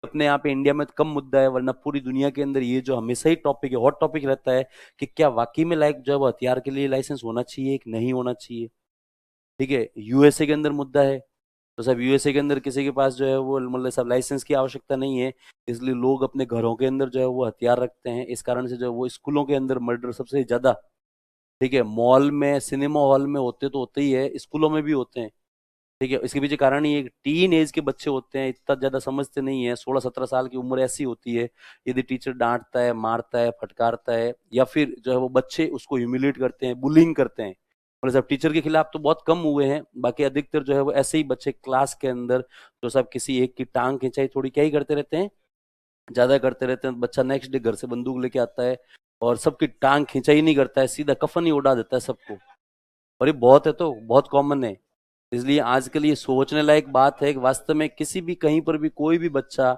अपने यहाँ पे इंडिया में तो कम मुद्दा है, वरना पूरी दुनिया के अंदर ये जो हमेशा ही टॉपिक है, हॉट टॉपिक रहता है कि क्या वाकई में लाइक जो है वो हथियार के लिए लाइसेंस होना चाहिए कि नहीं होना चाहिए। ठीक है, यूएसए के अंदर मुद्दा है, तो सब यूएसए के अंदर किसी के पास जो है वो मतलब सब लाइसेंस की आवश्यकता नहीं है, इसलिए लोग अपने घरों के अंदर जो है वो हथियार रखते हैं। इस कारण से जो है वो स्कूलों के अंदर मर्डर सबसे ज्यादा, ठीक है, मॉल में सिनेमा हॉल में होते तो होते ही है, स्कूलों में भी होते हैं। ठीक है, इसके पीछे कारण ये टीन एज के बच्चे होते हैं, इतना ज्यादा समझते नहीं है, 16-17 साल की उम्र ऐसी होती है। यदि टीचर डांटता है, मारता है, फटकारता है, या फिर जो है वो बच्चे उसको ह्यूमिलेट करते हैं, बुलिंग करते हैं, मतलब सब टीचर के खिलाफ तो बहुत कम हुए हैं, बाकी अधिकतर जो है वो ऐसे ही बच्चे क्लास के अंदर जो सब किसी एक की टांग खिंचाई थोड़ी क्या ही करते रहते हैं, ज्यादा करते रहते हैं, बच्चा नेक्स्ट डे घर से बंदूक लेके आता है और सबकी टांग खिंचाई नहीं करता है, सीधा कफन ही उड़ा देता है सबको। और ये बहुत है, तो बहुत कॉमन है। इसलिए आजकल ये सोचने लायक बात है कि वास्तव में किसी भी कहीं पर भी कोई भी बच्चा,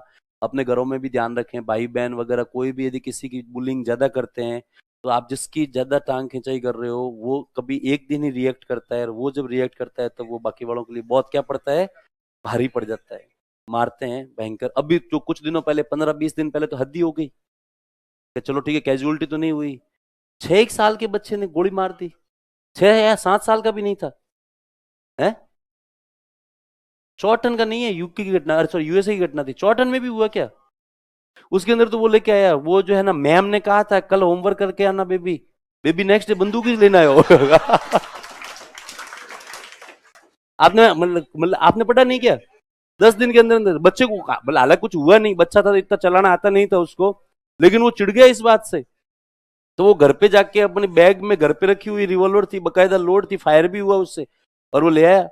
अपने घरों में भी ध्यान रखें, भाई बहन वगैरह कोई भी यदि किसी की बुलिंग ज्यादा करते हैं, तो आप जिसकी ज्यादा टांग खिंचाई कर रहे हो वो कभी एक दिन ही रिएक्ट करता है, और वो जब रिएक्ट करता है तो वो बाकी वालों के लिए बहुत क्या पड़ता है, भारी पड़ जाता है, मारते हैं भयंकर। अभी जो कुछ दिनों पहले, 15-20 दिन पहले तो हद ही हो गई कि चलो ठीक है कैजुअलिटी तो नहीं हुई, 6 साल के बच्चे ने गोली मार दी, 6 या 7 साल का भी नहीं था है। चौटन का नहीं है, यूपी की घटना, अरे सॉरी यूएसए की घटना थी, चौटन में भी हुआ क्या। उसके अंदर तो वो लेके आया, वो जो है ना, मैम ने कहा था कल होमवर्क करके आना बेबी, बेबी नेक्स्ट डे बंदूक ही लेना है। आपने मतलब आपने पता नहीं क्या, 10 दिन के अंदर अंदर बच्चे को, मतलब हालांकि कुछ हुआ नहीं, बच्चा था, इतना चलाना आता नहीं था उसको, लेकिन वो चिढ़ गया इस बात से, तो वो घर पे जाके अपने बैग में, घर पे रखी हुई रिवॉल्वर थी, बकायदा लोड थी, फायर भी हुआ उससे, और वो ले आया।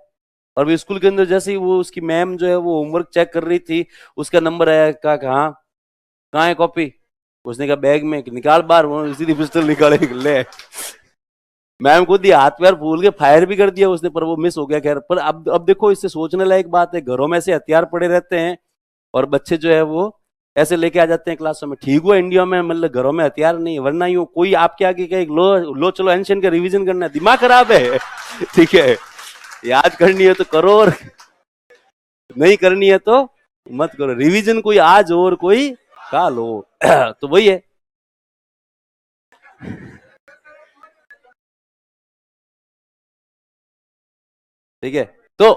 और भी स्कूल के अंदर जैसे ही वो उसकी मैम जो है वो होमवर्क चेक कर रही थी, उसका नंबर आया, कहा हाँ कहाँ है कॉपी, उसने कहा बैग में, निकाल बाहर, वो सीधी पिस्टल निकाले, ले। मैम खुद ही हाथ पैर फूल के फायर भी कर दिया उसने, पर वो मिस हो गया। खैर, पर अब देखो, इससे सोचने लायक बात है, घरों में ऐसे हथियार पड़े रहते हैं और बच्चे जो है वो ऐसे लेके आ जाते हैं क्लासों में। ठीक हुआ इंडिया में मतलब घरों में हथियार नहीं है, वरना यूं कोई आपके आगे कहे लो लो चलो एंशियंट का रिवीजन करना है, दिमाग खराब है। ठीक है, याद करनी है तो करो, और नहीं करनी है तो मत करो, रिवीजन कोई आज हो और कोई काल हो। तो वही है। ठीक है, तो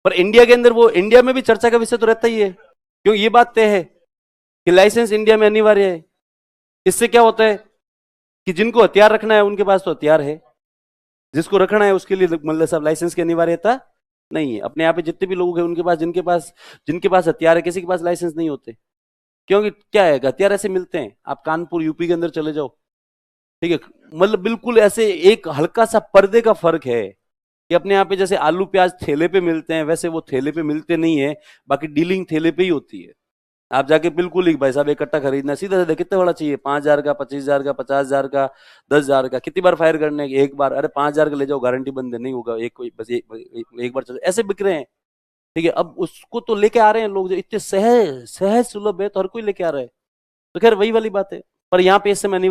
पर इंडिया के अंदर, वो इंडिया में भी चर्चा का विषय तो रहता ही है, क्योंकि ये बात तय है कि लाइसेंस इंडिया में अनिवार्य है। इससे क्या होता है कि जिनको हथियार रखना है उनके पास तो हथियार है, जिसको रखना है उसके लिए मतलब सब लाइसेंस की अनिवार्यता नहीं है। अपने यहाँ पे जितने भी लोग हैं उनके पास, जिनके पास हथियार है, किसी के पास लाइसेंस नहीं होते, क्योंकि क्या है, हथियार ऐसे मिलते हैं, आप कानपुर यूपी के अंदर चले जाओ, ठीक है, मतलब बिल्कुल ऐसे एक हल्का सा पर्दे का फर्क है कि अपने यहाँ पे जैसे आलू प्याज ठेले पे मिलते हैं, वैसे वो ठेले पे मिलते नहीं है, बाकी डीलिंग ठेले पे ही होती है। आप जाके बिल्कुल ही भाई साहब एक कट्टा खरीदना, सीधा सीधा कितने वाला चाहिए, 5,000 का, 25,000 का, 50,000 का, 10,000 का, कितनी बार फायर करने की, एक बार, अरे 5,000 का ले जाओ, गारंटी बंद नहीं होगा, एक कोई बस एक बार चलो, ऐसे बिक रहे हैं। ठीक है, अब उसको तो लेके आ रहे हैं लोग, जो इतने सहज सहज सुलभ है, तो हर कोई लेके आ रहा है। तो खैर वही वाली बात है, पर यहाँ पे इस समय नहीं